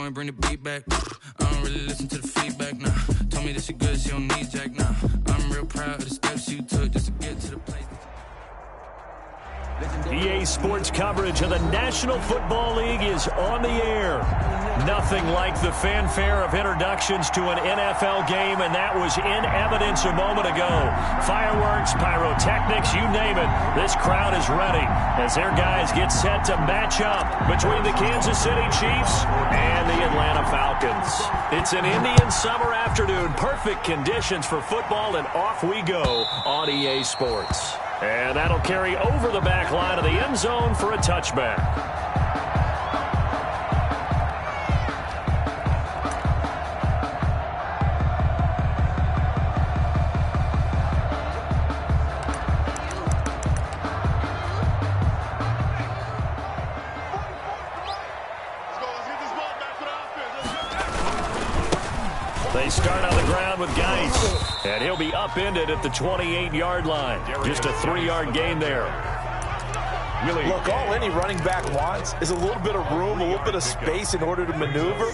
go and bring the beat back. I don't really listen to the feedback, nah. Told me that she good, she don't need Jack, nah. I'm real proud of the steps you took just to get to the place. EA Sports coverage of the National Football League is on the air. Nothing like the fanfare of introductions to an NFL game, and that was in evidence a moment ago. Fireworks, pyrotechnics, you name it. This crowd is ready as their guys get set to match up between the Kansas City Chiefs and the Atlanta Falcons. It's an Indian summer afternoon. Perfect conditions for football, and off we go on EA Sports. And that'll carry over the back line of the end zone for a touchback. They start on the ground with Geis, and he'll be upended at the 28-yard line. Just a 3-yard gain there. Look, all any running back wants is a little bit of room, a little bit of space in order to maneuver,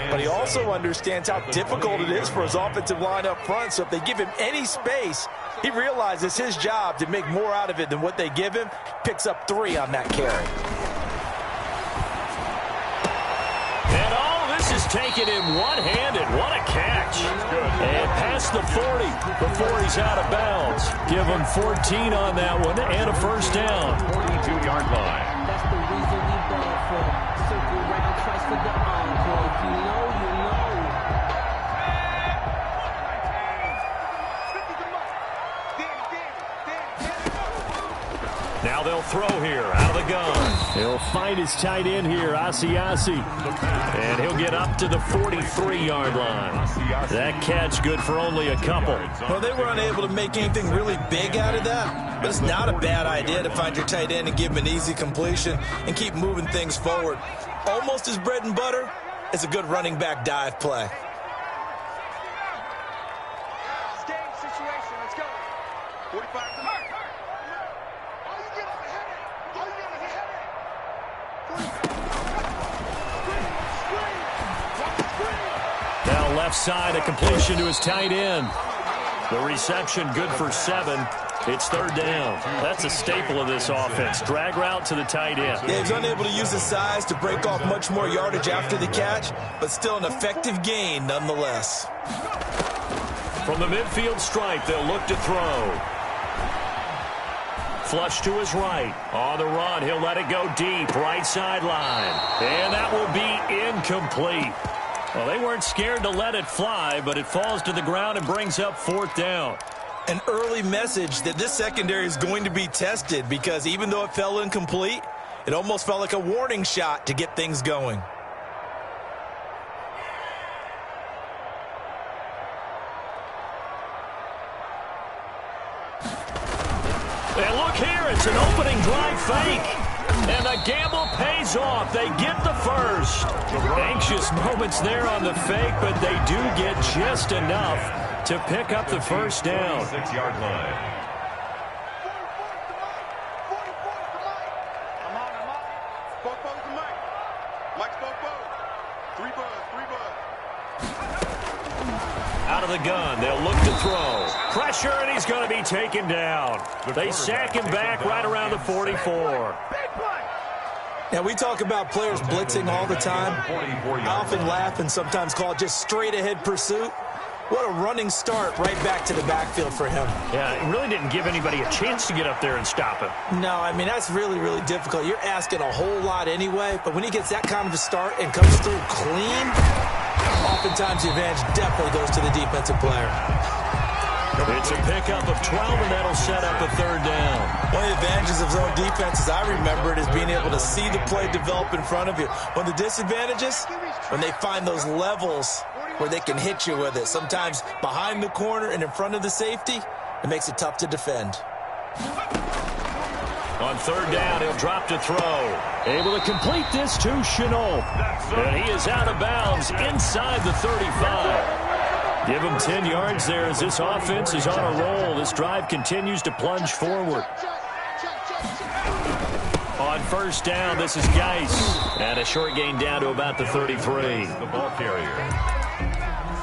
but he also understands how difficult it is for his offensive line up front, so if they give him any space, he realizes his job to make more out of it than what they give him, picks up 3 on that carry. Is taken in one-handed. What a catch. And past the 40 before he's out of bounds. Give him 14 on that one and a first down. 42-yard line. That's the reason we ball for. Circle round twice for the encore. If you know, you know. Now they'll throw here out of the gun. He'll find his tight end here, Asiasi. And he'll get up to the 43-yard line. That catch good for only a couple. Well, they were unable to make anything really big out of that, but it's not a bad idea to find your tight end and give him an easy completion and keep moving things forward. Almost as bread and butter as a good running back dive play. Game situation, let's go. 45 to the mark. Now left side, a completion to his tight end. The reception good for 7. It's third down. That's a staple of this offense. Drag route to the tight end. Yeah, he's unable to use his size to break off much more yardage after the catch, but still an effective gain nonetheless. From the midfield stripe, they'll look to throw. Flush to his right. On the run, he'll let it go deep. Right sideline. And that will be incomplete. Well, they weren't scared to let it fly, but it falls to the ground and brings up fourth down. An early message that this secondary is going to be tested because even though it fell incomplete, it almost felt like a warning shot to get things going. And look here, it's an opening drive fake. And the gamble pays off. They get the first. Anxious moments there on the fake, but they do get just enough to pick up the first down. 6-yard line. Out of the gun, they'll look to throw. Pressure, and he's going to be taken down. They sack him back right around the 44. Now, we talk about players blitzing all the time. I often laugh and sometimes call it just straight-ahead pursuit. What a running start right back to the backfield for him. Yeah, it really didn't give anybody a chance to get up there and stop him. No, I mean, that's really, really difficult. You're asking a whole lot anyway, but when he gets that kind of a start and comes through clean, oftentimes the advantage definitely goes to the defensive player. It's a pickup of 12, and that'll set up a third down. One of the advantages of zone defense, as I remember it, is being able to see the play develop in front of you. One of the disadvantages, when they find those levels where they can hit you with it. Sometimes behind the corner and in front of the safety, it makes it tough to defend. On third down, he'll drop to throw. Able to complete this to Chenault. And he is out of bounds inside the 35. Give him 10 yards there as this offense is on a roll. This drive continues to plunge forward. On On first down, this is Geis. And a short gain down to about the 33. The ball carrier.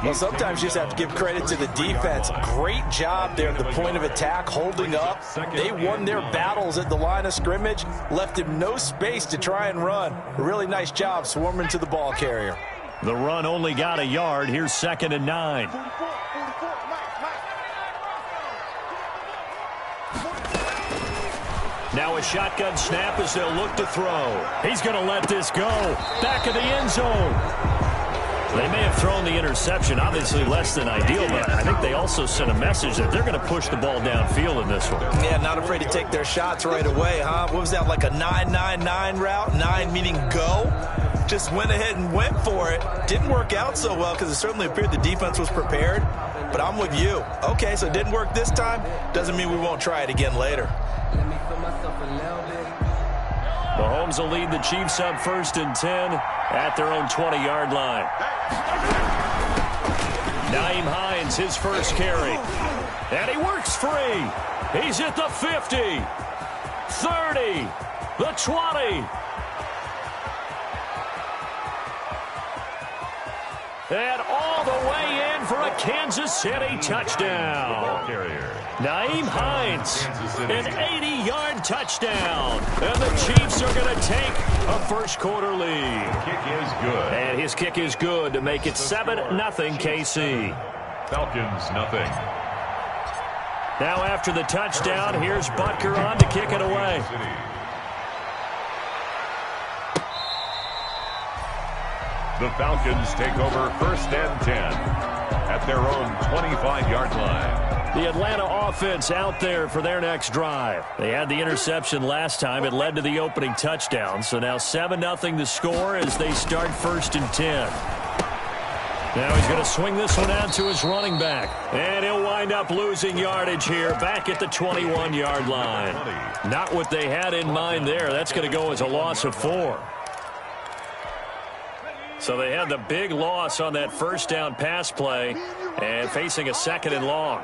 Well, sometimes you just have to give credit to the defense. Great job there at the point of attack, holding up. They won their battles at the line of scrimmage, left him no space to try and run. A really nice job swarming to the ball carrier. The run only got a yard. Here's 2nd and 9. Now a shotgun snap as they'll look to throw. He's going to let this go. Back of the end zone. They may have thrown the interception, obviously less than ideal, but I think they also sent a message that they're going to push the ball downfield in this one. Yeah, not afraid to take their shots right away, huh? What was that, like a 9-9-9 route? 9 meaning go? Just went ahead and went for it. Didn't work out so well because it certainly appeared the defense was prepared, but I'm with you. Okay, so it didn't work this time. Doesn't mean we won't try it again later. Mahomes will lead the Chiefs up 1st and 10 at their own 20-yard line. Nyheim Hines, his first carry. And he works free. He's at the 50, 30, the 20. And all the way in for a Kansas City touchdown. Nyheim Hines, an 80-yard touchdown. And the Chiefs are going to take a first-quarter lead. Kick is good. And his kick is good to make it 7-0 KC. Falcons, nothing. Now after the touchdown, here's Butker on to kick it away. The Falcons take over 1st and 10 at their own 25-yard line. The Atlanta offense out there for their next drive. They had the interception last time. It led to the opening touchdown. So now 7-0 the score as they start 1st and 10. Now he's going to swing this one out to his running back. And he'll wind up losing yardage here back at the 21-yard line. Not what they had in mind there. That's going to go as a loss of 4. So they had the big loss on that first down pass play and facing a 2nd and long.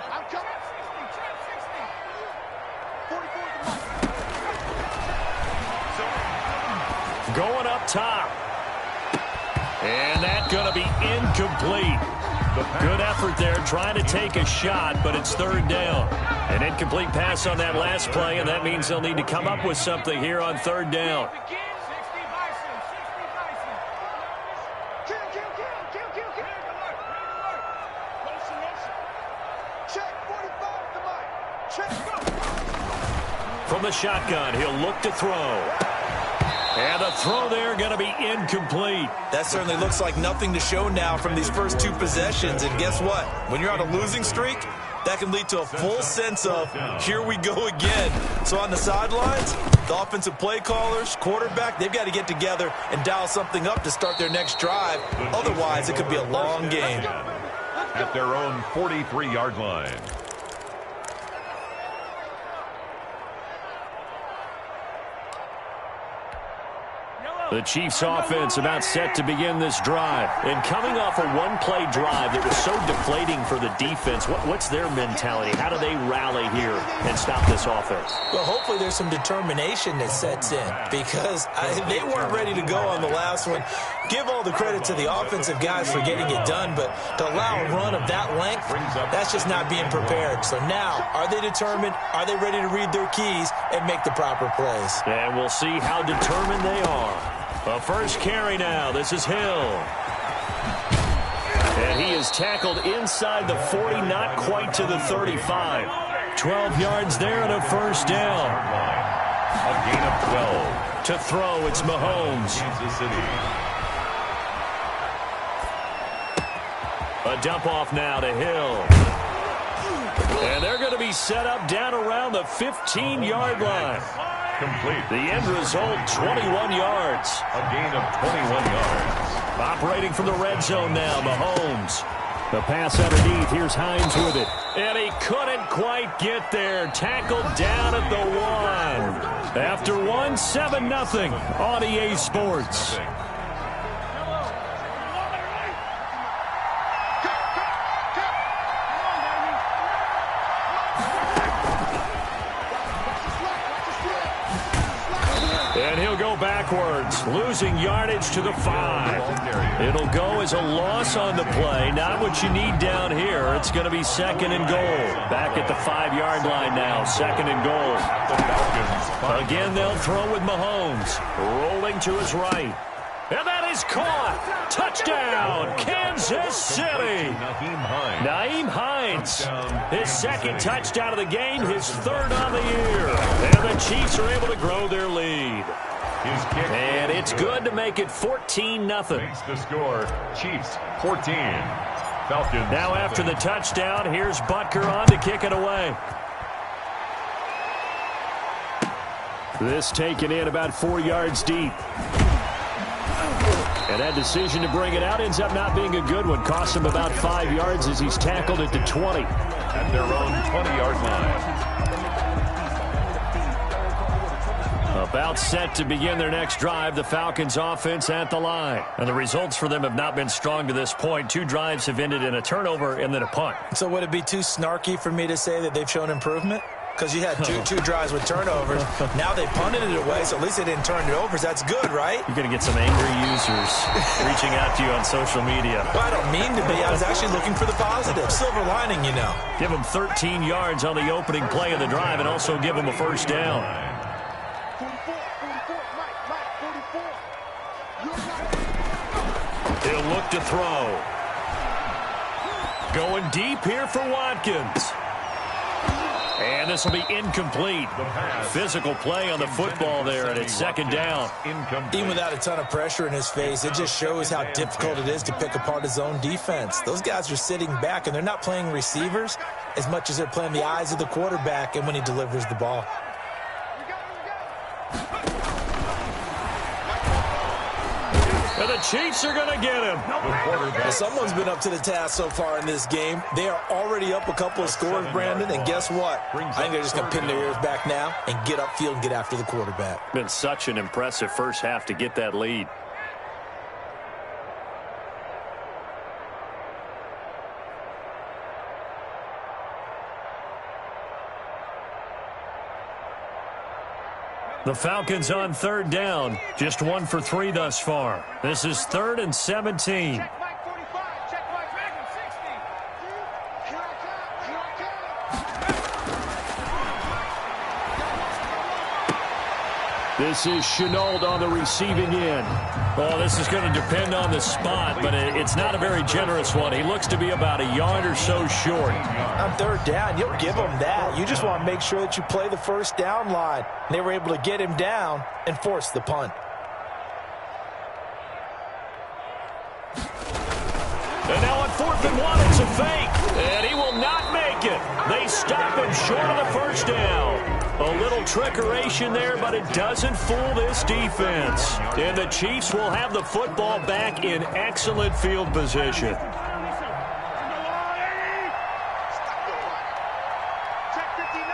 Going up top. And that's going to be incomplete. Good effort there trying to take a shot, but it's 3rd down. An incomplete pass on that last play, and that means they'll need to come up with something here on 3rd down. From the shotgun, he'll look to throw. And the throw there going to be incomplete. That certainly looks like nothing to show now from these first 2 possessions. And guess what? When you're on a losing streak, that can lead to a full sense of, here we go again. So on the sidelines, the offensive play callers, quarterback, they've got to get together and dial something up to start their next drive. Otherwise, it could be a long game. At their own 43-yard line. The Chiefs offense about set to begin this drive. And coming off a one-play drive that was so deflating for the defense, what's their mentality? How do they rally here and stop this offense? Well, hopefully there's some determination that sets in because they weren't ready to go on the last one. Give all the credit to the offensive guys for getting it done, but to allow a run of that length, that's just not being prepared. So now, are they determined? Are they ready to read their keys and make the proper plays? And we'll see how determined they are. The first carry now. This is Hill. And he is tackled inside the 40, not quite to the 35. 12 yards there and a first down. A gain of 12. To throw, it's Mahomes. Kansas City. A dump off now to Hill. And they're going to be set up down around the 15-yard line. Complete. The end result, 21 yards. A gain of 21 yards. Operating from the red zone now, Mahomes. The pass underneath. Here's Hines with it. And he couldn't quite get there. Tackled down at the 1. After 1, 7-0 on EA Sports. And backwards, losing yardage to the 5. It'll go as a loss on the play. Not what you need down here. It's going to be 2nd and goal. Back at the 5-yard line now, 2nd and goal. Again, they'll throw with Mahomes, rolling to his right. And that is caught. Touchdown, Kansas City. Nyheim Hines, his 2nd touchdown of the game, his 3rd on the year. And the Chiefs are able to grow their lead. And it's good to make it 14-0. The score, Chiefs 14. Falcons. Now after the touchdown, here's Butker on to kick it away. This taken in about 4 yards deep. And that decision to bring it out ends up not being a good one. Costs him about 5 yards as he's tackled at the 20. At their own 20-yard line. About set to begin their next drive, the Falcons offense at the line. And the results for them have not been strong to this point. 2 drives have ended in a turnover and then a punt. So would it be too snarky for me to say that they've shown improvement? Because you had two drives with turnovers. Now they punted it away, so at least they didn't turn it over. So that's good, right? You're going to get some angry users reaching out to you on social media. Well, I don't mean to be. I was actually looking for the positive. Silver lining, you know. Give them 13 yards on the opening play of the drive and also give them a first down. He'll look to throw. Going deep here for Watkins. And this will be incomplete. Physical play on the football there, and it's 2nd down. Even without a ton of pressure in his face, it just shows how difficult it is to pick apart his own defense. Those guys are sitting back, and they're not playing receivers as much as they're playing the eyes of the quarterback and when he delivers the ball. And the Chiefs are going to get him. Well, someone's been up to the task so far in this game. They are already up a couple of scores, Brandon, and guess what? I think they're just going to pin their ears back now and get upfield and get after the quarterback. Been such an impressive first half to get that lead. The Falcons on 3rd down. Just 1 for 3 thus far. This is 3rd and 17. Check Mike 45. Check Mike 60. Here I come. This is Chenault on the receiving end. Oh, this is going to depend on the spot, but it's not a very generous one. He looks to be about a yard or so short. On 3rd down, you'll give him that. You just want to make sure that you play the first down line. And they were able to get him down and force the punt. And now on 4th and 1, it's a fake. And he will not make it. They stop him short of the first down. A little trickeration there, but it doesn't fool this defense. And the Chiefs will have the football back in excellent field position. Check 59.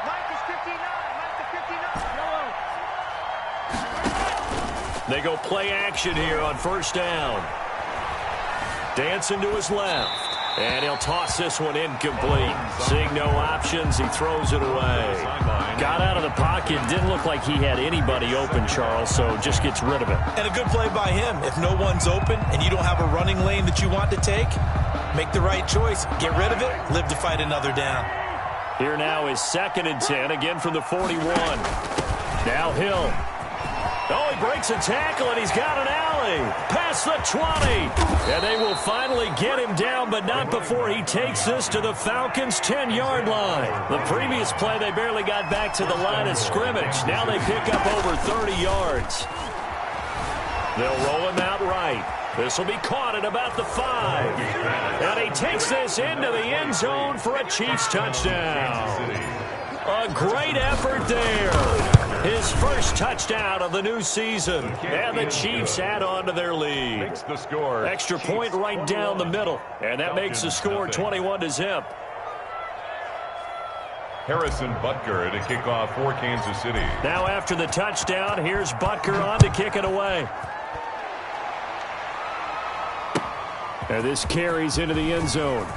Mike is 59. Mike is 59. They go play action here on 1st down. Dancing to his left. And he'll toss this one incomplete. Seeing no options, he throws it away. Got out of the pocket. Didn't look like he had anybody open, Charles, so just gets rid of it. And a good play by him. If no one's open and you don't have a running lane that you want to take, make the right choice. Get rid of it. Live to fight another down. Here now is 2nd and 10, again from the 41. Now Hill. Oh, he breaks a tackle, and he's got an alley. Past the 20. And they will finally get him down, but not before he takes this to the Falcons' 10-yard line. The previous play, they barely got back to the line of scrimmage. Now they pick up over 30 yards. They'll roll him out right. This will be caught at about the 5. And he takes this into the end zone for a Chiefs touchdown. A great effort there. His first touchdown of the new season. And the Chiefs add on to their lead. Extra point right down the middle. And that makes the score 21-0. Harrison Butker to kick off for Kansas City. Now after the touchdown, here's Butker on to kick it away. And this carries into the end zone.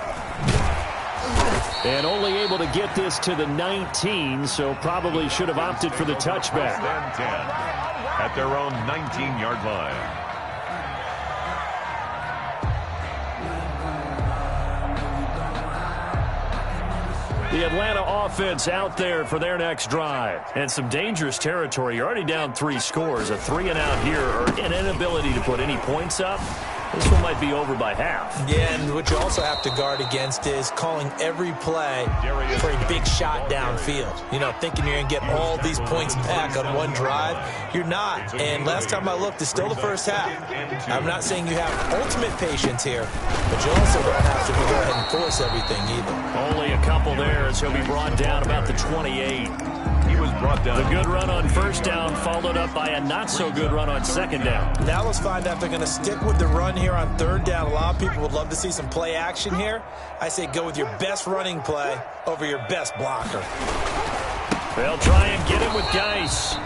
And only able to get this to the 19, so probably should have opted for the touchback. at their own 19-yard line. The Atlanta offense out there for their next drive. And some dangerous territory. You're already down 3 scores. A 3-and-out here or an inability to put any points up. This one might be over by half. Yeah, and what you also have to guard against is calling every play for a big shot downfield. You know, thinking you're going to get all these points back on one drive. You're not. And last time I looked, it's still the first half. I'm not saying you have ultimate patience here, but you also don't have to go ahead and force everything either. Only a couple there as he'll be brought down about the 28. He was brought down. The good run on first down followed up by a not-so-good run on second down. Now let's find out if they're going to stick with the run here on third down. A lot of people would love to see some play action here. I say go with your best running play over your best blocker. They'll try and get him with Geis.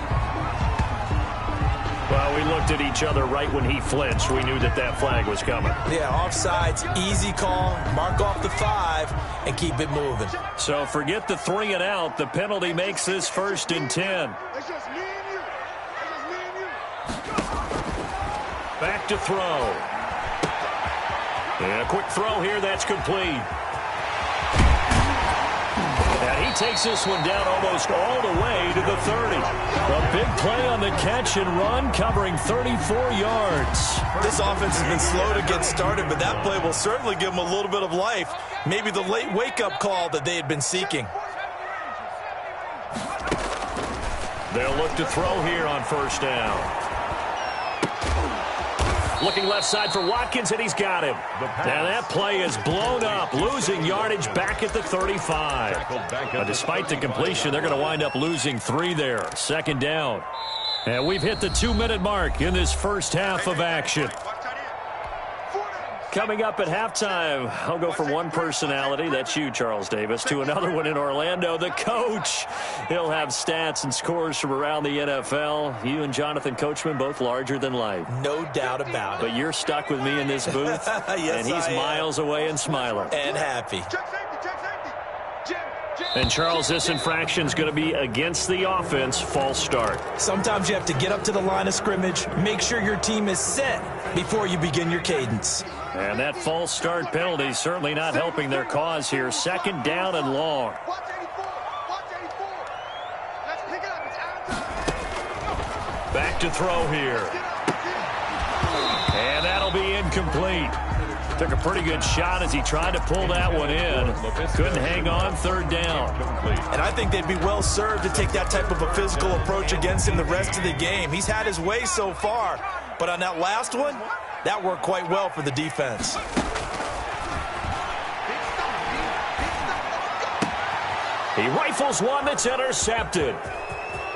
Well, we looked at each other right when he flinched. We knew that that flag was coming. Yeah, offsides, easy call. Mark off the 5 and keep it moving. So forget the 3-and-out. The penalty makes this 1st and 10. It's just me and you. It's just me and you. Back to throw. And a quick throw here. That's complete. And he takes this one down almost all the way to the 30. A big play on the catch and run, covering 34 yards. This offense has been slow to get started, but that play will certainly give them a little bit of life. Maybe the late wake-up call that they had been seeking. They'll look to throw here on first down. Looking left side for Watkins, and he's got him. And that play is blown up, losing yardage back at the 35. But despite the completion, they're going to wind up losing 3 there. Second down. And we've hit the 2-minute mark in this first half of action. Coming up at halftime, I'll go from one personality, that's you, Charles Davis, to another one in Orlando, the coach. He'll have stats and scores from around the NFL. You and Jonathan Coachman, both larger than life. No doubt about it. But you're stuck with me in this booth, yes, and he's miles away and smiling. And happy. And, Charles, this infraction's going to be against the offense, false start. Sometimes you have to get up to the line of scrimmage, make sure your team is set before you begin your cadence. And that false start penalty certainly not helping their cause here. Second down and long. Back to throw here. And that'll be incomplete. Took a pretty good shot as he tried to pull that one in. Couldn't hang on, third down. And I think they'd be well served to take that type of a physical approach against him the rest of the game. He's had his way so far, but on that last one, that worked quite well for the defense. He rifles one that's intercepted.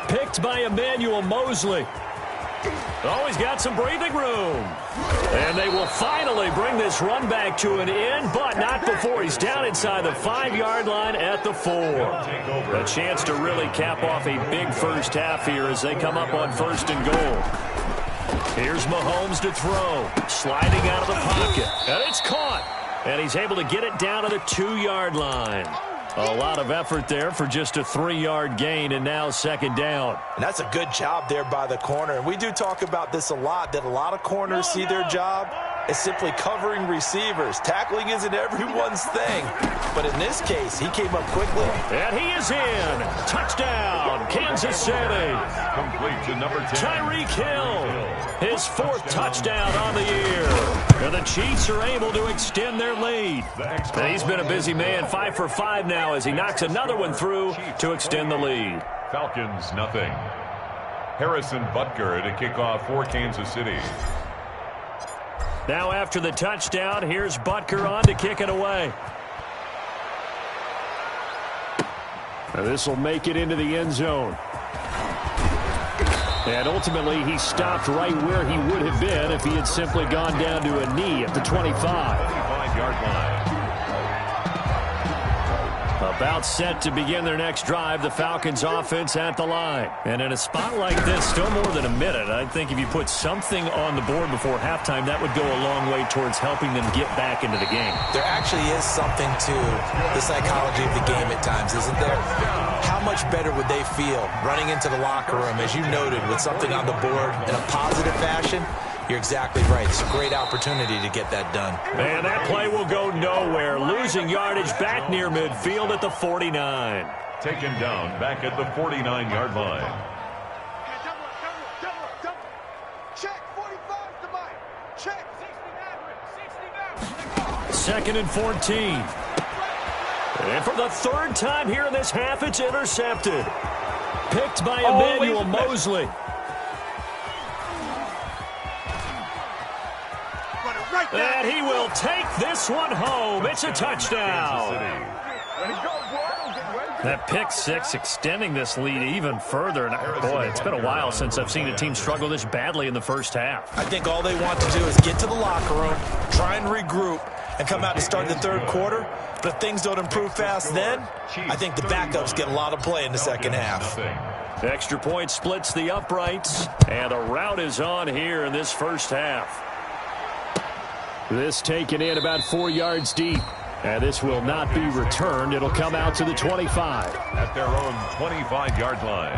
Picked by Emmanuel Mosley. Oh, he's got some breathing room. And they will finally bring this run back to an end, but not before he's down inside the 5-yard line at the 4. A chance to really cap off a big first half here as they come up on 1st and goal. Here's Mahomes to throw. Sliding out of the pocket. And it's caught. And he's able to get it down to the 2-yard line. A lot of effort there for just a 3-yard gain, and now second down. And that's a good job there by the corner. And we do talk about this a lot, that a lot of corners see their job as simply covering receivers. Tackling isn't everyone's thing. But in this case, he came up quickly. And he is in. Touchdown, Kansas City. Complete to number 10. Tyreek Hill, his 4th touchdown on the year. And the Chiefs are able to extend their lead. And he's been a busy man, 5 for 5 now as he knocks another one through to extend the lead. Falcons, nothing. Harrison Butker to kick off for Kansas City. Now after the touchdown, here's Butker on to kick it away. This will make it into the end zone. And ultimately, he stopped right where he would have been if he had simply gone down to a knee at the 25. 25-yard line. About set to begin their next drive, the Falcons offense at the line. And in a spot like this, still more than a minute, I think if you put something on the board before halftime, that would go a long way towards helping them get back into the game. There actually is something to the psychology of the game at times, isn't there? How much better would they feel running into the locker room, as you noted, with something on the board in a positive fashion? You're exactly right. It's a great opportunity to get that done. And that play will go nowhere. Losing yardage back near midfield at the 49. Taken down back at the 49-yard line. Double. Check, 45 to Mike. Check, 69. 2nd and 14. And for the third time here in this half, it's intercepted. Picked by Emmanuel Mosley. And he will take this one home. It's a touchdown. That pick six extending this lead even further. And boy, it's been a while since I've seen a team struggle this badly in the first half. I think all they want to do is get to the locker room, try and regroup, and come out to start the third quarter. But if things don't improve fast then, I think the backups get a lot of play in the second half. Extra point splits the uprights. And a route is on here in this first half. This taken in about 4 yards deep. And this will not be returned. It'll come out to the 25. At their own 25-yard line.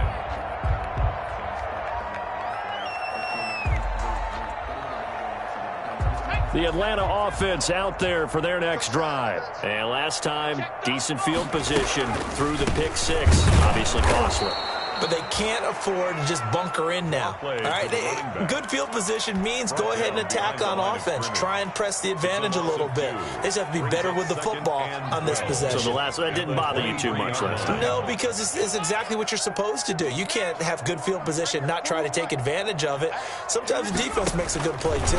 The Atlanta offense out there for their next drive. And last time, decent field position through the pick six. Obviously costly. But they can't afford to just bunker in now. All right, good field position means go ahead and attack on offense. Try and press the advantage a little bit. They just have to be better with the football on this possession. So that didn't bother you too much last time? No, because it's exactly what you're supposed to do. You can't have good field position, not try to take advantage of it. Sometimes the defense makes a good play too.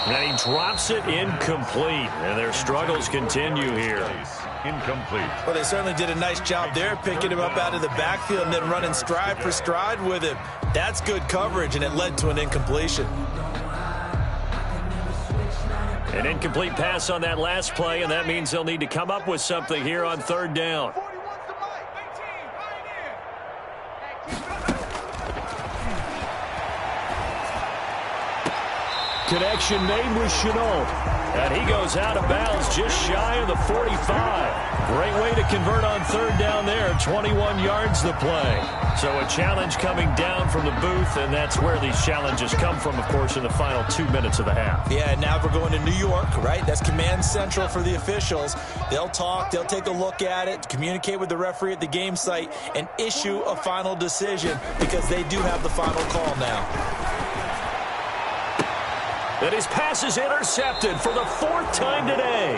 And he drops it incomplete. And their struggles continue here. Incomplete. Well, they certainly did a nice job there, picking him up out of the backfield and then running stride for stride with him. That's good coverage, and it led to an incompletion. An incomplete pass on that last play, and that means they'll need to come up with something here on third down. Connection made with Chenault. And he goes out of bounds just shy of the 45. Great way to convert on third down there. 21 yards the play. So a challenge coming down from the booth, and that's where these challenges come from, of course, in the final 2 minutes of the half. Yeah, now we're going to New York, right? That's command central for the officials. They'll talk, they'll take a look at it, communicate with the referee at the game site, and issue a final decision because they do have the final call now. And his pass is intercepted for the 4th time today.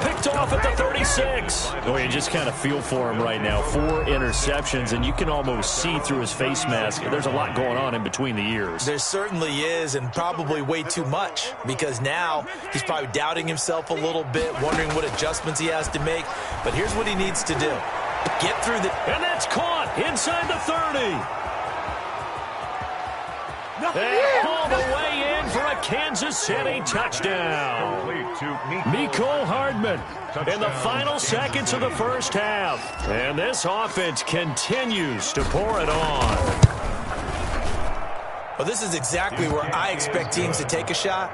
Picked off at the 36. Oh, you just kind of feel for him right now. 4 interceptions, and you can almost see through his face mask. There's a lot going on in between the ears. There certainly is, and probably way too much, because now he's probably doubting himself a little bit, wondering what adjustments he has to make. But here's what he needs to do. Get through the... And that's caught inside the 30. And all the way in for a Kansas City touchdown. Mecole Hardman in the final seconds of the first half. And this offense continues to pour it on. Well, this is exactly where I expect teams to take a shot.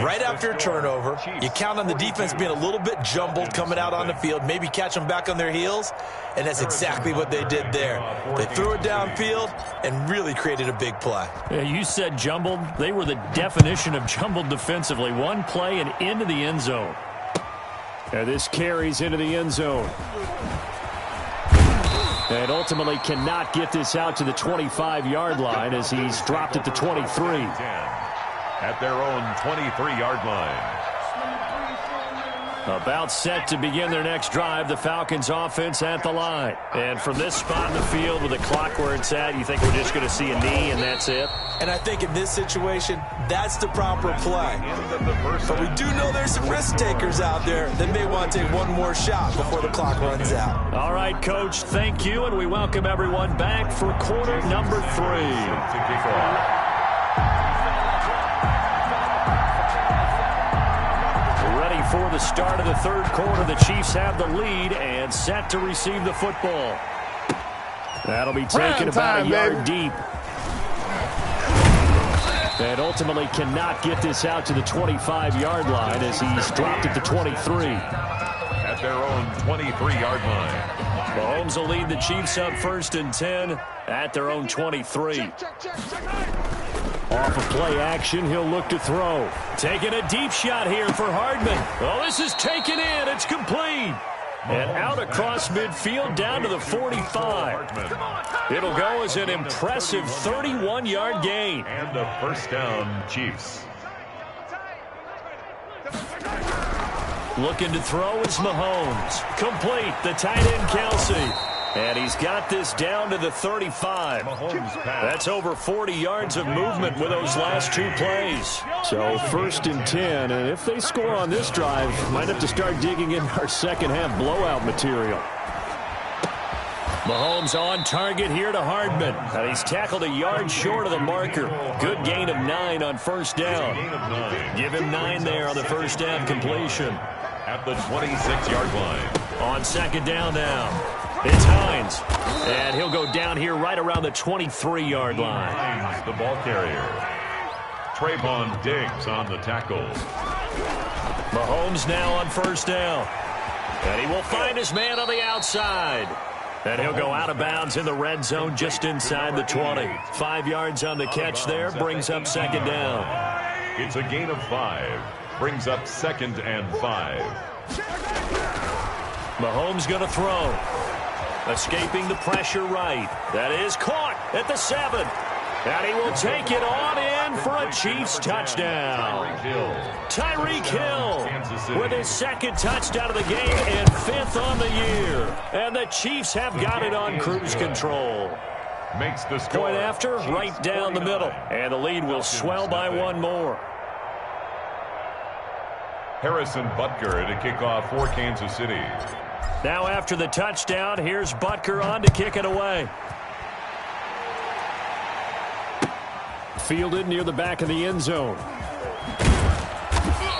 Right after a turnover, you count on the defense being a little bit jumbled coming out on the field, maybe catch them back on their heels, and that's exactly what they did there. They threw it downfield and really created a big play. Yeah, you said jumbled. They were the definition of jumbled defensively. One play and into the end zone. And this carries into the end zone. And ultimately cannot get this out to the 25-yard line as he's dropped at the 23. At their own 23-yard line. About set to begin their next drive, the Falcons offense at the line. And from this spot in the field with the clock where it's at, you think we're just going to see a knee and that's it? And I think in this situation, that's the proper play. But we do know there's some risk takers out there that may want to take one more shot before the clock runs out. All right, Coach, thank you, and we welcome everyone back for quarter number 3. before the start of the third quarter. The Chiefs have the lead and set to receive the football. That'll be taken about a yard deep. And ultimately cannot get this out to the 25-yard line as he's dropped at the 23. At their own 23-yard line. Mahomes will lead the Chiefs up 1st and 10 at their own 23. Off of play action, he'll look to throw. Taking a deep shot here for Hardman. Oh, this is taken in. It's complete. And out across midfield down to the 45. It'll go as an impressive 31-yard gain. And a first down, Chiefs. Looking to throw is Mahomes. Complete. The tight end, Kelsey. And he's got this down to the 35. That's over 40 yards of movement with those last 2 plays. So 1st and 10, and if they score on this drive, might have to start digging in our second half blowout material. Mahomes on target here to Hardman. And he's tackled a yard short of the marker. Good gain of 9 on 1st down. Give him 9 there on the first down completion. At the 26-yard line. On 2nd down now. It's Hines. And he'll go down here right around the 23-yard line. Hines, the ball carrier. Trayvon Diggs on the tackle. Mahomes now on 1st down. And he will find his man on the outside. And he'll go out of bounds in the red zone just inside the 20. 5 yards on the catch there. Brings up 2nd down. It's a gain of 5. Brings up 2nd and 5. Mahomes going to throw. Escaping the pressure right. That is caught at the 7. And he will take it on in for a Chiefs touchdown. Tyreek Hill with his 2nd touchdown of the game and 5th on the year. And the Chiefs have got it on cruise control. Makes the score. Point after, right down the middle. And the lead will swell by 1 more. Harrison Butker to kick off for Kansas City. Now after the touchdown, here's Butker on to kick it away. Fielded near the back of the end zone.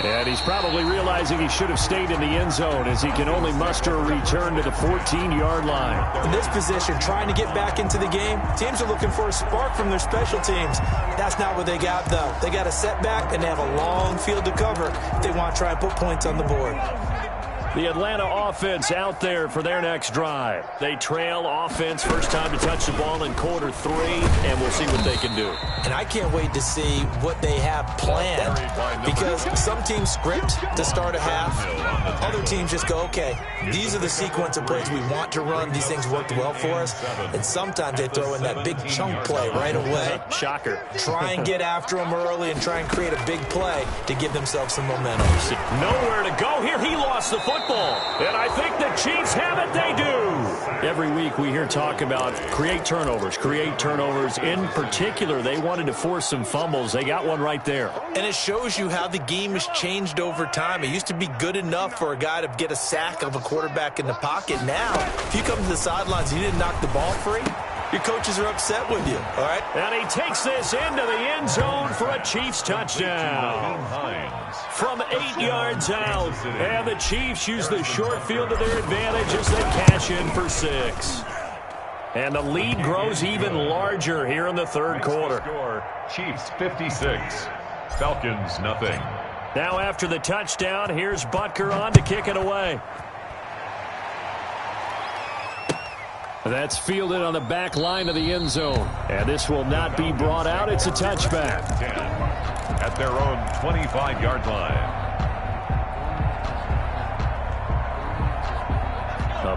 And he's probably realizing he should have stayed in the end zone as he can only muster a return to the 14-yard line. In this position, trying to get back into the game, teams are looking for a spark from their special teams. That's not what they got, though. They got a setback, and they have a long field to cover if they want to try and put points on the board. The Atlanta offense out there for their next drive. They trail offense, first time to touch the ball in quarter 3, and we'll see what they can do. And I can't wait to see what they have planned, because some teams script to start a half. Other teams just go, okay, these are the sequence of plays we want to run. These things worked well for us. And sometimes they throw in that big chunk play right away. Shocker. Try and get after them early and try and create a big play to give themselves some momentum. Nowhere to go here. He lost the football. And I think the Chiefs have it. They do. Every week we hear talk about create turnovers. In particular, they wanted to force some fumbles. They got one right there. And it shows you how the game has changed over time. It used to be good enough for a guy to get a sack of a quarterback in the pocket. Now, if you come to the sidelines and you didn't knock the ball free, your coaches are upset with you, all right? And he takes this into the end zone for a Chiefs touchdown. From 8 yards out. And the Chiefs use the short field to their advantage as they cash in for 6. And the lead grows even larger here in the third quarter. Chiefs 56. Falcons nothing. Now after the touchdown, here's Butker on to kick it away. That's fielded on the back line of the end zone. And this will not be brought out. It's a touchback. At their own 25-yard line.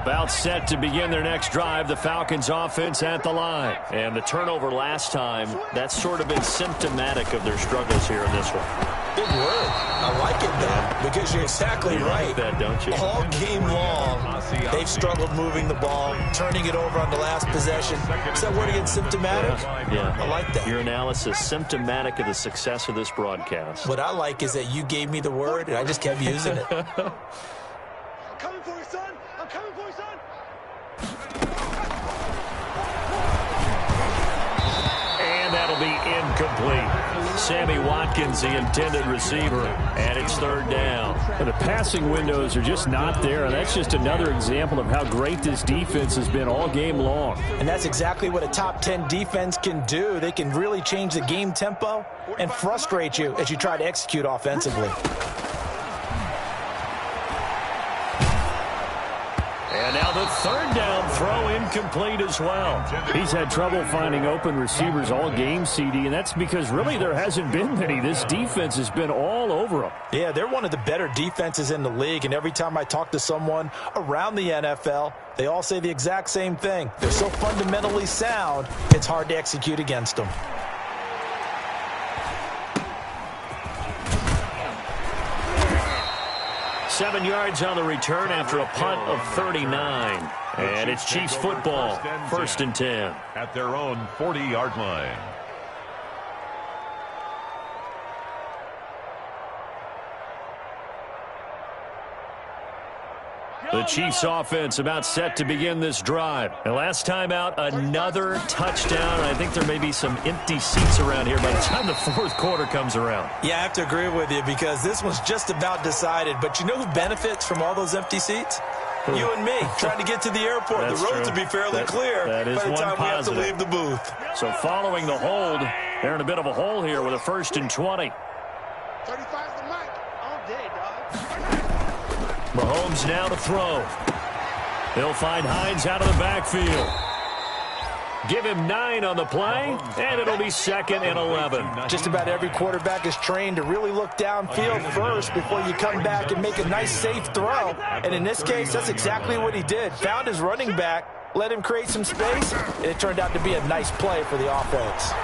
About set to begin their next drive, the Falcons offense at the line. And the turnover last time, that's sort of been symptomatic of their struggles here in this one. Big word. I like it, though, because you're exactly right. Like that, don't you? All game long, they've struggled moving the ball, turning it over on the last possession. Is that word again, symptomatic? Yeah. I like that. Your analysis, symptomatic of the success of this broadcast. What I like is that you gave me the word, and I just kept using it. I'm coming for you, son. I'm coming for you, son. And that'll be incomplete. incomplete. Sammy Watkins, the intended receiver, and it's third down. And the passing windows are just not there, and that's just another example of how great this defense has been all game long. And that's exactly what a top 10 defense can do. They can really change the game tempo and frustrate you as you try to execute offensively. And now the third down throw incomplete as well. He's had trouble finding open receivers all game, CD, and that's because really there hasn't been many. This defense has been all over them. Yeah, they're one of the better defenses in the league, and every time I talk to someone around the NFL, they all say the exact same thing. They're so fundamentally sound, it's hard to execute against them. Seven yards on the return after a punt of 39. And it's Chiefs football, first and 10. At their own 40-yard line. The Chiefs offense about set to begin this drive. And last time out, another touchdown. I think there may be some empty seats around here by the time the fourth quarter comes around. Yeah, I have to agree with you because this one's just about decided. But you know who benefits from all those empty seats? You and me, trying to get to the airport. The roads will be fairly clear by the time we have to leave the booth. So following the hold, they're in a bit of a hole here with a first and 20. 35's the mic. All day, dog. Mahomes now to throw. They'll find Hines out of the backfield. Give him 9 on the play, and it'll be second and 11. Just about every quarterback is trained to really look downfield first before you come back and make a nice, safe throw. And in this case, that's exactly what he did. Found his running back, let him create some space, and it turned out to be a nice play for the offense.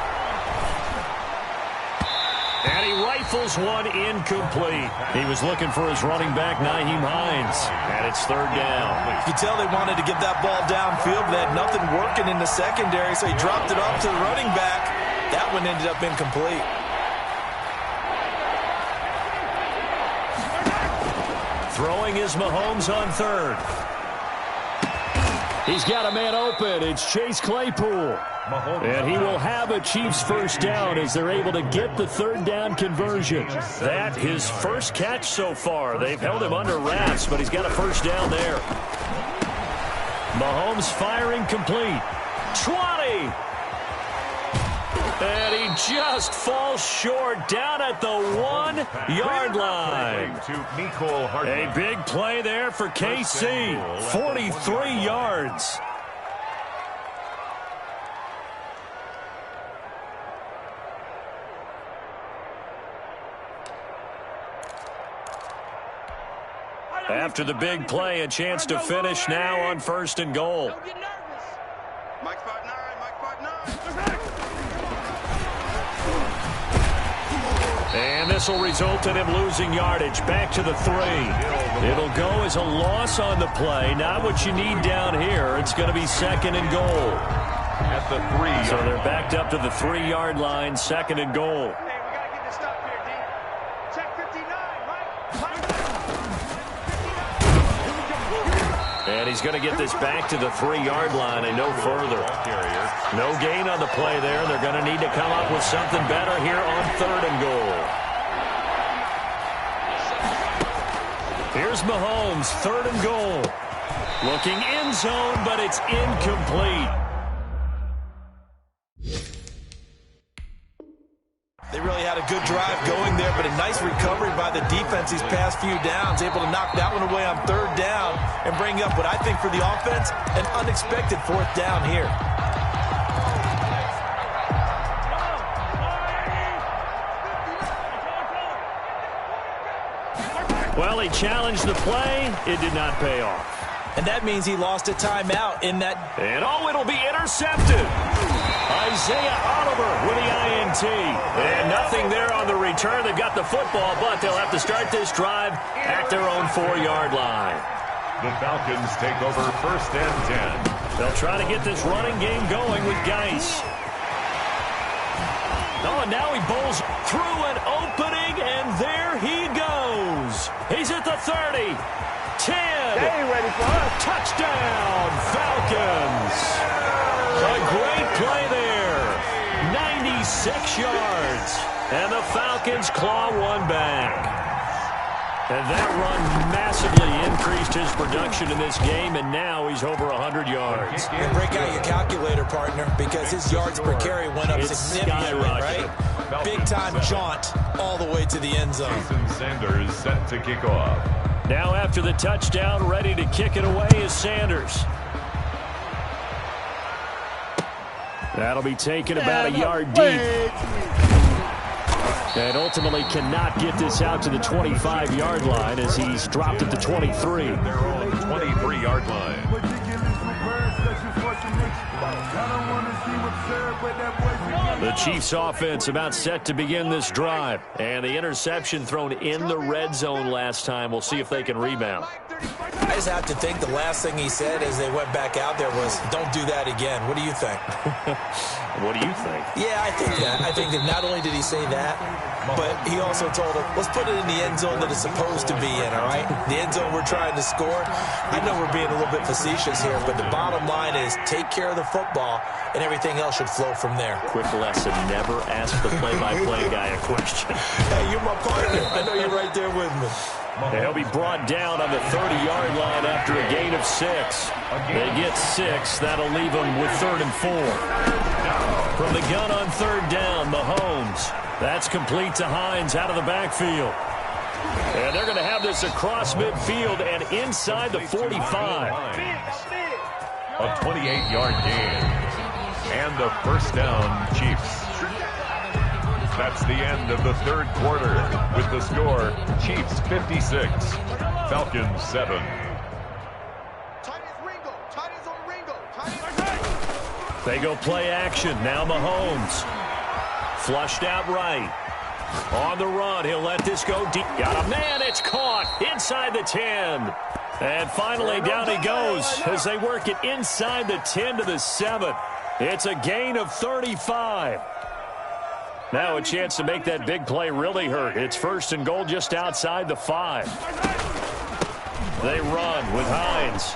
And he rifles one incomplete. He was looking for his running back, Nyheim Hines. And it's third down. You can tell they wanted to get that ball downfield. They had nothing working in the secondary, so he dropped it off to the running back. That one ended up incomplete. Throwing is Mahomes on third. He's got a man open. It's Chase Claypool. And he will have a Chiefs first down as they're able to get the third down conversion. That his first catch so far. They've held him under wraps, but he's got a first down there. Mahomes firing complete. 20. And he just falls short down at the 1-yard line. A big play there for KC. 43 yards. After the big play, a chance to finish now on first and goal. Don't get nervous. Mike 5'9", Mike 5'9". And this will result in him losing yardage. Back to the 3. It'll go as a loss on the play. Not what you need down here. It's going to be second and goal. At the 3. So they're backed up to the 3-yard line, second and goal. Hey, we got to get this stop here, D. Check 59, Mike. And he's going to get this back to the 3-yard line and no further. No gain on the play there. They're going to need to come up with something better here on third and goal. Here's Mahomes, third and goal. Looking end zone, but it's incomplete. They really had a good drive going there, but a nice recovery by the defense these past few downs, able to knock that one away on third down and bring up what I think for the offense, an unexpected fourth down here. Well, he challenged the play. It did not pay off. And that means he lost a timeout in that. And it'll be intercepted. Isaiah Oliver with the INT. And nothing there on the return. They've got the football, but they'll have to start this drive at their own 4-yard line. The Falcons take over first and 10. They'll try to get this running game going with Geis. Oh, and now he bowls through an opening, and there he goes. He's at the 30. 10. They ain't ready for us. Touchdown, Falcons. A great play there. 6 yards. And the Falcons claw one back. And that run massively increased his production in this game, and now he's over 100 yards. And break out your calculator, partner, because his yards per carry went up significantly, right? Big-time jaunt all the way to the end zone. Jason Sanders set to kick off. Now after the touchdown, ready to kick it away is Sanders. That'll be taken about a yard deep. And ultimately cannot get this out to the 25-yard line as he's dropped at the 23. Their own 23-yard line. The Chiefs offense about set to begin this drive. And the interception thrown in the red zone last time. We'll see if they can rebound. I just have to think the last thing he said as they went back out there was, don't do that again. What do you think? What do you think? Yeah, I think that. I think that not only did he say that, but he also told him, let's put it in the end zone that it's supposed to be in, all right? The end zone we're trying to score. I know we're being a little bit facetious here, but the bottom line is take care of the football, and everything else should flow from there. Quick lesson, never ask the play-by-play guy a question. Hey, you're my partner. I know you're right there with me. And he'll be brought down on the 30-yard line after a gain of 6. They get 6. That'll leave them with 3rd and 4. From the gun on 3rd down, Mahomes. That's complete to Hines out of the backfield. And they're going to have this across midfield and inside the 45. A 28-yard gain. And the first down, Chiefs. That's the end of the 3rd quarter with the score, Chiefs 56, Falcons 7. They go play action. Now Mahomes. Flushed out right. On the run, he'll let this go deep. Got a man, it's caught inside the 10. And finally down he goes as they work it inside the 10 to the 7. It's a gain of 35. Now a chance to make that big play really hurt. It's 1st and goal just outside the 5. They run with Hines.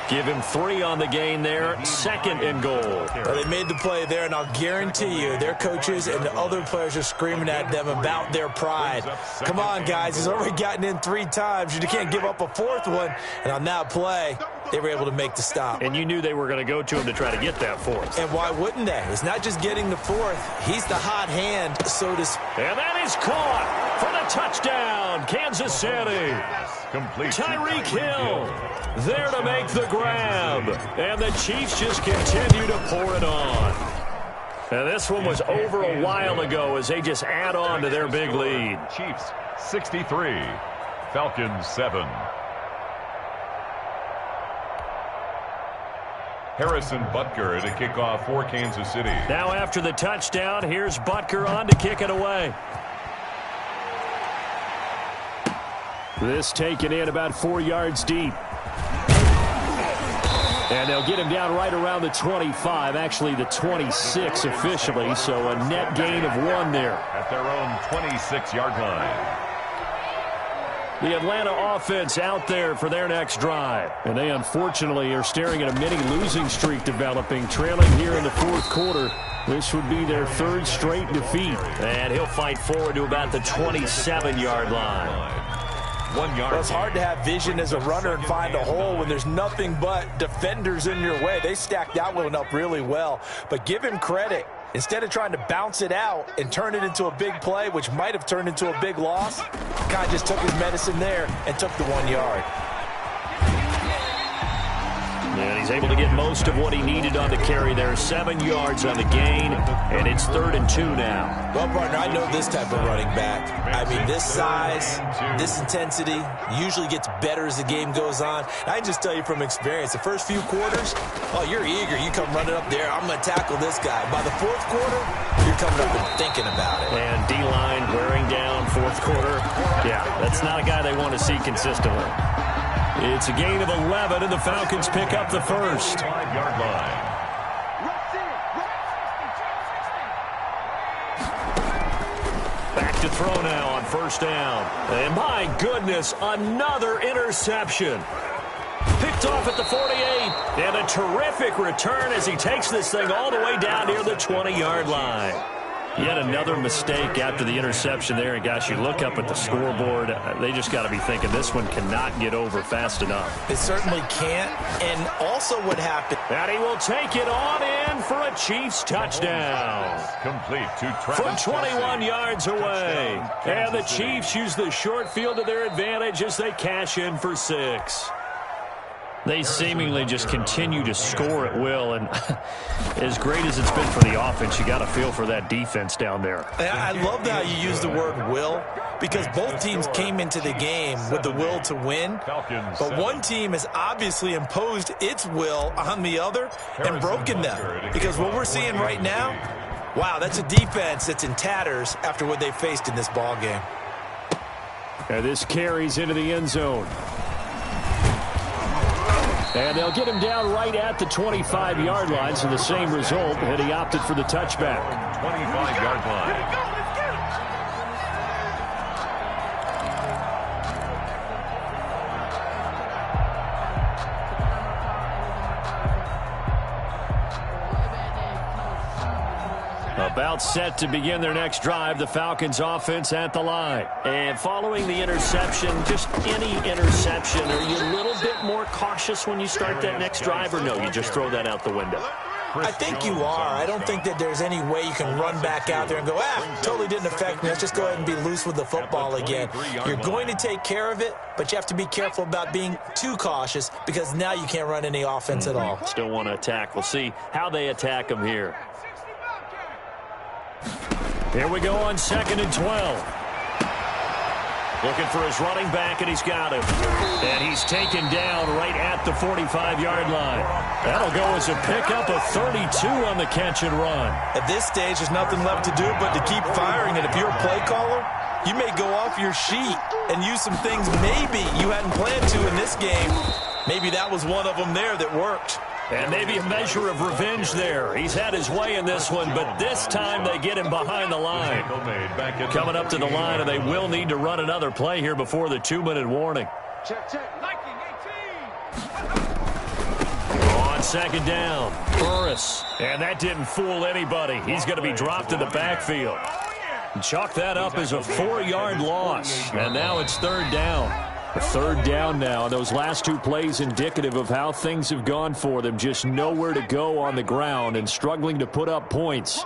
Give him 3 on the gain there. 2nd and goal. Well, they made the play there, and I'll guarantee you their coaches and the other players are screaming at them about their pride. Come on, guys. He's already gotten in 3 times. You can't give up a 4th one. And on that play, they were able to make the stop. And you knew they were going to go to him to try to get that 4th. And why wouldn't they? It's not just getting the 4th. He's the hot hand, so to speak. And that is caught for the touchdown, Kansas City. Complete. Tyreek Hill there to make the grab. And the Chiefs just continue to pour it on. And this one was over a while ago as they just add on to their big lead. Chiefs 63, Falcons 7. Harrison Butker to kick off for Kansas City. Now after the touchdown, here's Butker on to kick it away. This taken in about 4 yards deep. And they'll get him down right around the 25, actually the 26 officially, so a net gain of 1 there. At their own 26-yard line. The Atlanta offense out there for their next drive. And they unfortunately are staring at a mini losing streak developing, trailing here in the 4th quarter. This would be their 3rd straight defeat. And he'll fight forward to about the 27-yard line. 1 yard. Well, it's hard to have vision as a runner and find a hole when there's nothing but defenders in your way. They stacked that one up really well. But give him credit. Instead of trying to bounce it out and turn it into a big play, which might have turned into a big loss, guy just took his medicine there and took the 1 yard. And he's able to get most of what he needed on the carry there. 7 yards on the gain, and it's 3rd and 2 now. Well, partner, I know this type of running back. I mean, this size, this intensity usually gets better as the game goes on. I can just tell you from experience, the first few quarters, oh, you're eager. You come running up there, I'm going to tackle this guy. By the 4th quarter, you're coming up and thinking about it. And D-line wearing down 4th quarter. Yeah, that's not a guy they want to see consistently. It's a gain of 11, and the Falcons pick up the 1st. 5-yard line. Back to throw now on 1st down. And my goodness, another interception. Picked picked off at the 48. And a terrific return as he takes this thing all the way down near the 20-yard line. Yet another mistake after the interception there. And, gosh, you look up at the scoreboard. They just got to be thinking this one cannot get over fast enough. It certainly can't. And also what happened. And he will take it on in for a Chiefs touchdown. Complete to From 21 yards away. And the Chiefs use the short field to their advantage as they cash in for 6. They seemingly just continue to score at will, and as great as it's been for the offense, you got to feel for that defense down there. I love how you use the word will, because both teams came into the game with the will to win, but one team has obviously imposed its will on the other and broken them, because what we're seeing right now, wow, that's a defense that's in tatters after what they faced in this ball game. And this carries into the end zone. And they'll get him down right at the 25-yard line, so the same result, and he opted for the touchback. 25-yard line. About set to begin their next drive, the Falcons offense at the line. And following the interception, just any interception, are you a little bit more cautious when you start that next drive, or no, you just throw that out the window? I think you are. I don't think that there's any way you can run back out there and go, totally didn't affect me. Let's just go ahead and be loose with the football again. You're going to take care of it, but you have to be careful about being too cautious, because now you can't run any offense at all. Still want to attack. We'll see how they attack them here. Here we go on 2nd and 12. Looking for his running back, and he's got him. And he's taken down right at the 45-yard line. That'll go as a pickup of 32 on the catch and run. At this stage, there's nothing left to do but to keep firing. And if you're a play caller, you may go off your sheet and use some things maybe you hadn't planned to in this game. Maybe that was one of them there that worked. And maybe a measure of revenge there. He's had his way in this one, but this time they get him behind the line. Coming up to the line, and they will need to run another play here before the 2-minute warning. Check. Liking 18. On 2nd down, Guruz. And that didn't fool anybody. He's going to be dropped in the backfield. Chalk that up as a 4-yard loss. And now it's 3rd down. 3rd down now. Those last 2 plays indicative of how things have gone for them. Just nowhere to go on the ground and struggling to put up points.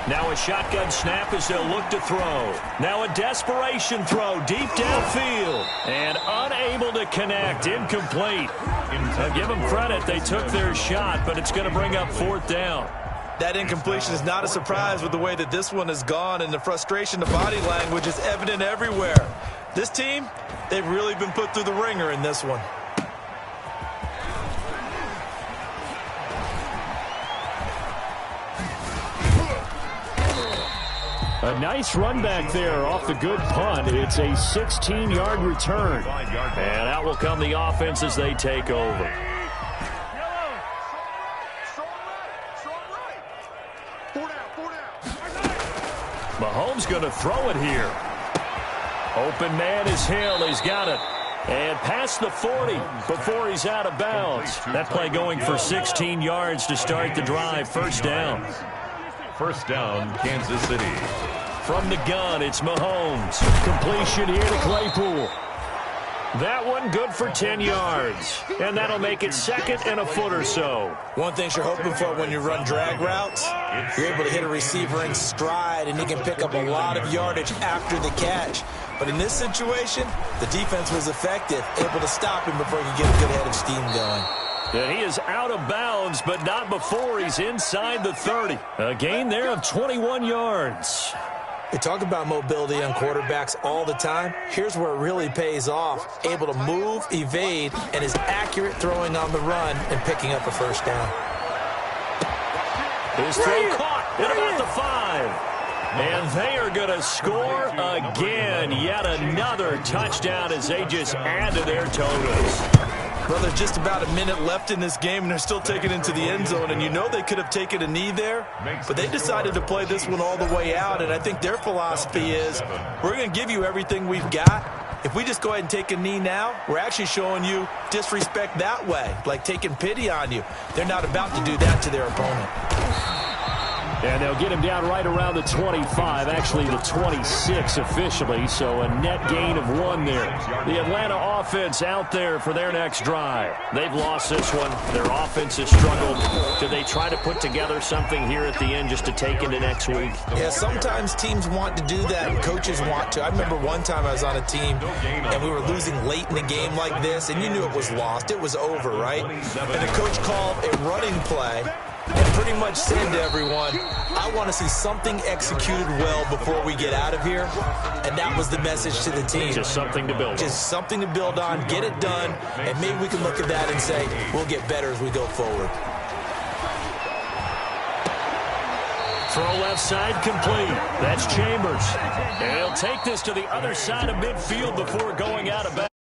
Now a shotgun snap as they'll look to throw. Now a desperation throw deep downfield. And unable to connect. Incomplete. Give them credit. They took their shot, but it's going to bring up 4th down. That incompletion is not a surprise with the way that this one has gone, and the frustration, the body language is evident everywhere. This team, they've really been put through the ringer in this one. A nice run back there off the good punt. It's a 16-yard return. And out will come the offense as they take over. Mahomes going to throw it here. Open man is Hill. He's got it. And past the 40 before he's out of bounds. That play going for 16 yards to start the drive. 1st down. 1st down, Kansas City. From the gun, it's Mahomes. Completion here to Claypool. That one good for 10 yards. And that'll make it 2nd and a foot or so. One thing you're hoping for when you run drag routes, you're able to hit a receiver in stride, and he can pick up a lot of yardage after the catch. But in this situation, the defense was effective, able to stop him before he could get a good head of steam going. And he is out of bounds, but not before he's inside the 30. A gain there of 21 yards. They talk about mobility on quarterbacks all the time. Here's where it really pays off. Able to move, evade, and is accurate throwing on the run and picking up a 1st down. His throw caught at about the 5. And they are going to score again. Yet another touchdown as they just add to their totals. Well, there's just about a minute left in this game, and they're still taking it into the end zone. And you know they could have taken a knee there, but they decided to play this one all the way out. And I think their philosophy is, we're going to give you everything we've got. If we just go ahead and take a knee now, we're actually showing you disrespect that way, like taking pity on you. They're not about to do that to their opponent. And they'll get him down right around the 25, actually the 26 officially, so a net gain of 1 there. The Atlanta offense out there for their next drive. They've lost this one. Their offense has struggled. Do they try to put together something here at the end just to take into next week? Yeah, sometimes teams want to do that and coaches want to. I remember one time I was on a team and we were losing late in the game like this, and you knew it was lost. It was over, right? And the coach called a running play and pretty much said to everyone, I want to see something executed well before we get out of here. And that was the message to the team. Just something to build on. Just something to build on, get it done, and maybe we can look at that and say, we'll get better as we go forward. Throw left side complete. That's Chambers. And he'll take this to the other side of midfield before going out of bounds.